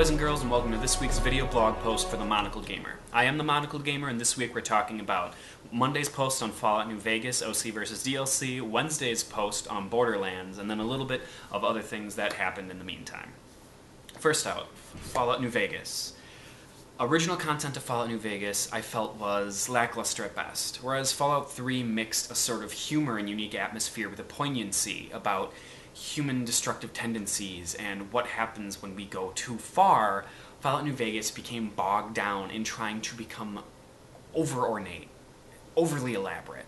boys and girls, and welcome to this week's video blog post for the Monocled Gamer. I am the Monocled Gamer, and this week we're talking about Monday's post on Fallout New Vegas, OC versus DLC, Wednesday's post on Borderlands, and then a little bit of other things that happened in the meantime. First out, Fallout New Vegas. Original content of Fallout New Vegas I felt was lackluster at best, whereas Fallout 3 mixed a sort of humor and unique atmosphere with a poignancy about human destructive tendencies and what happens when we go too far. Fallout New Vegas became bogged down in trying to become over-ornate, overly elaborate.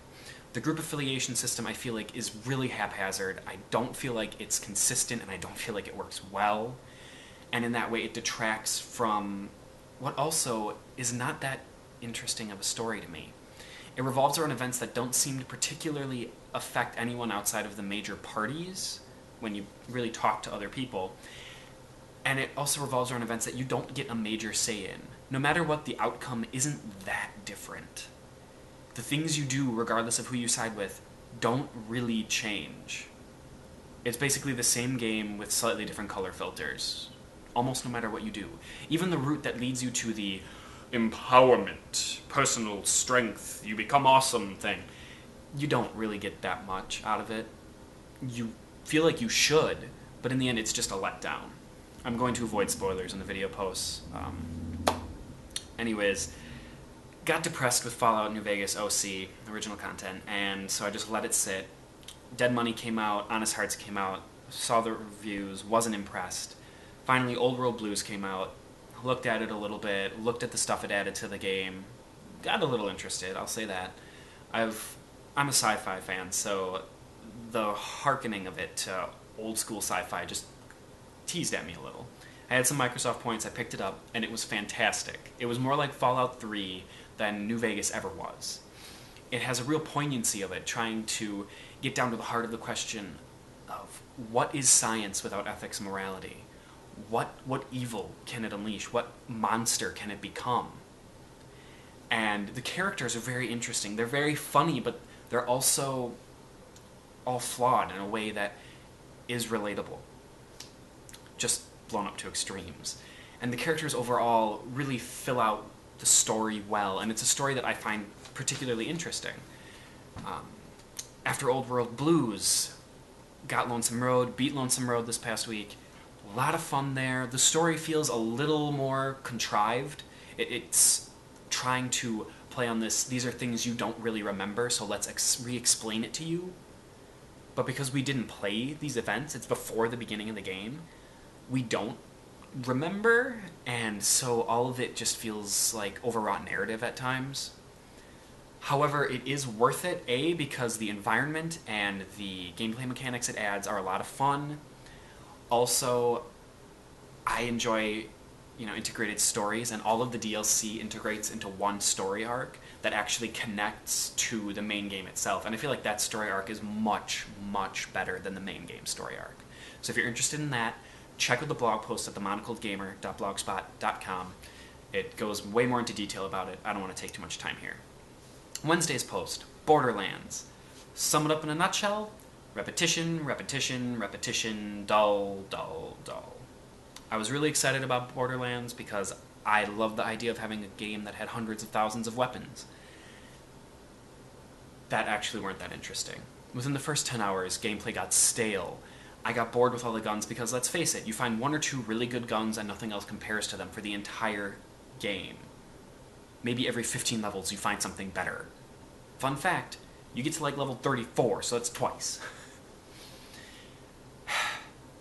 The group affiliation system I feel like is really haphazard. I don't feel like it's consistent, and I don't feel like it works well. And in that way it detracts from what also is not that interesting of a story to me. It revolves around events that don't seem to particularly affect anyone outside of the major parties when you really talk to other people. And it also revolves around events that you don't get a major say in. No matter what, the outcome isn't that different. The things you do, regardless of who you side with, don't really change. It's basically the same game with slightly different color filters, almost no matter what you do. Even the route that leads you to the empowerment, personal strength, you become awesome thing, you don't really get that much out of it. You feel like you should, but in the end it's just a letdown. I'm going to avoid spoilers in the video posts. Anyways, got depressed with Fallout New Vegas OC, original content, and so I just let it sit. Dead Money came out, Honest Hearts came out, saw the reviews, wasn't impressed. Finally, Old World Blues came out, looked at it a little bit, looked at the stuff it added to the game, got a little interested, I'll say that. I'm a sci-fi fan, so the hearkening of it to old school sci-fi just teased at me a little. I had some Microsoft points, I picked it up, and it was fantastic. It was more like Fallout 3 than New Vegas ever was. It has a real poignancy of it, trying to get down to the heart of the question of what is science without ethics and morality? What evil can it unleash? What monster can it become? And the characters are very interesting. They're very funny, but they're also all flawed in a way that is relatable. Just blown up to extremes. And the characters overall really fill out the story well, and it's a story that I find particularly interesting. After Old World Blues, got Lonesome Road, beat Lonesome Road this past week. A lot of fun there. The story feels a little more contrived. It's trying to play on this, these are things you don't really remember, so let's re-explain it to you. But because we didn't play these events, it's before the beginning of the game, we don't remember, and so all of it just feels like overwrought narrative at times. However, it is worth it, A, because the environment and the gameplay mechanics it adds are a lot of fun. Also, I enjoy, integrated stories, and all of the DLC integrates into one story arc that actually connects to the main game itself. And I feel like that story arc is much, much better than the main game story arc. So if you're interested in that, check out the blog post at themonocledgamer.blogspot.com. It goes way more into detail about it. I don't want to take too much time here. Wednesday's post, Borderlands. Sum it up in a nutshell: repetition, repetition, repetition, dull, dull, dull. I was really excited about Borderlands because I love the idea of having a game that had hundreds of thousands of weapons. That actually weren't that interesting. Within the first 10 hours, gameplay got stale. I got bored with all the guns because, let's face it, you find one or two really good guns and nothing else compares to them for the entire game. Maybe every 15 levels you find something better. Fun fact, you get to like level 34, so that's twice.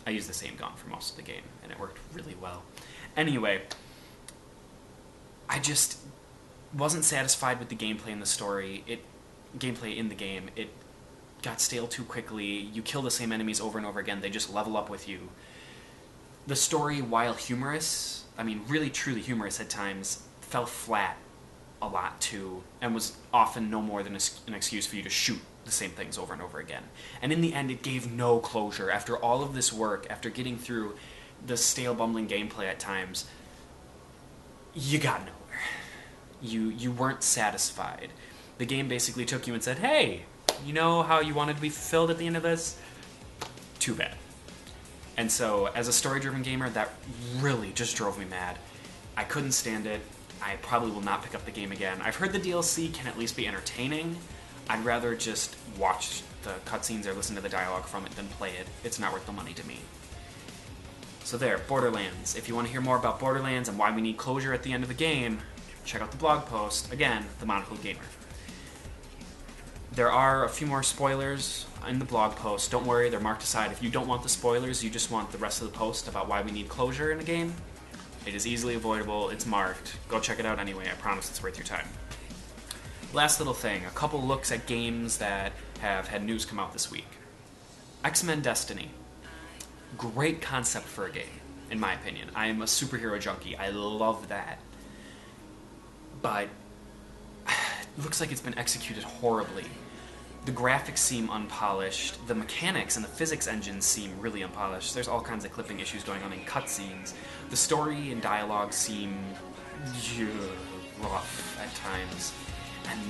I used the same gun for most of the game, and it worked really well. Anyway, I just wasn't satisfied with the gameplay in the story. Gameplay in the game, it got stale too quickly. You kill the same enemies over and over again, they just level up with you. The story, while humorous, really truly humorous at times, fell flat a lot too, and was often no more than an excuse for you to shoot the same things over and over again. And in the end, it gave no closure. After all of this work, after getting through the stale, bumbling gameplay at times, you got nowhere. You weren't satisfied. The game basically took you and said, hey, you know how you wanted to be fulfilled at the end of this? Too bad. And so, as a story-driven gamer, that really just drove me mad. I couldn't stand it. I probably will not pick up the game again. I've heard the DLC can at least be entertaining. I'd rather just watch the cutscenes or listen to the dialogue from it than play it. It's not worth the money to me. So there, Borderlands. If you want to hear more about Borderlands and why we need closure at the end of the game, check out the blog post. Again, the Monocled Gamer. There are a few more spoilers in the blog post. Don't worry, they're marked aside. If you don't want the spoilers, you just want the rest of the post about why we need closure in a game, it is easily avoidable. It's marked. Go check it out anyway. I promise it's worth your time. Last little thing, a couple looks at games that have had news come out this week. X-Men Destiny. Great concept for a game, in my opinion. I am a superhero junkie. I love that. But it looks like it's been executed horribly. The graphics seem unpolished. The mechanics and the physics engines seem really unpolished. There's all kinds of clipping issues going on in cutscenes. The story and dialogue seem rough at times. And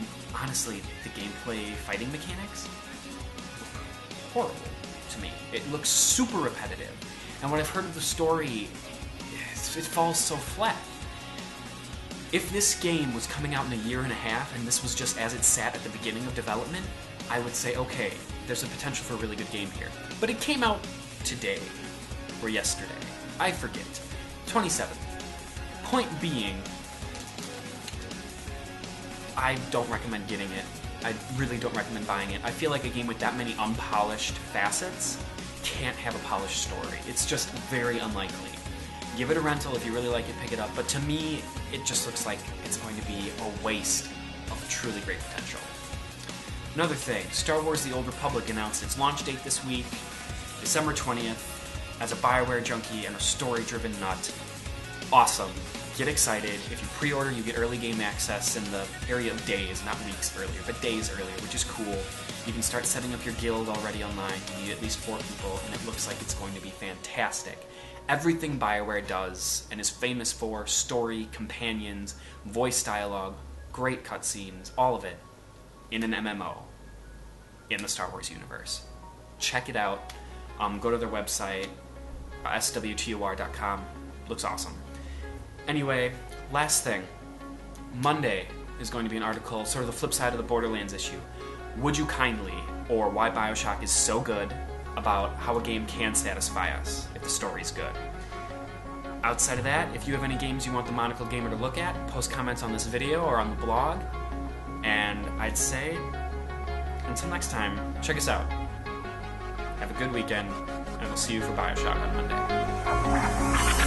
honestly, the gameplay fighting mechanics look horrible to me. It looks super repetitive. And what I've heard of the story, it falls so flat. If this game was coming out in a year and a half and this was just as it sat at the beginning of development, I would say, okay, there's a potential for a really good game here. But it came out today, or yesterday. I forget. 27th. Point being, I don't recommend getting it. I really don't recommend buying it. I feel like a game with that many unpolished facets can't have a polished story. It's just very unlikely. Give it a rental if you really like it, pick it up. But to me, it just looks like it's going to be a waste of truly great potential. Another thing, Star Wars The Old Republic announced its launch date this week, December 20th. As a BioWare junkie and a story-driven nut, awesome. Get excited. If you pre-order, you get early game access in the area of days, not weeks earlier, but days earlier, which is cool. You can start setting up your guild already online. You need at least 4 people, and it looks like it's going to be fantastic. Everything BioWare does and is famous for, story, companions, voice dialogue, great cutscenes, all of it, in an MMO, in the Star Wars universe. Check it out. Go to their website, swtor.com. Looks awesome. Anyway, last thing. Monday is going to be an article, sort of the flip side of the Borderlands issue. Would You Kindly, or Why Bioshock is So Good, about how a game can satisfy us if the story's good. Outside of that, if you have any games you want the Monocled Gamer to look at, post comments on this video or on the blog. And I'd say, until next time, check us out. Have a good weekend, and we'll see you for Bioshock on Monday.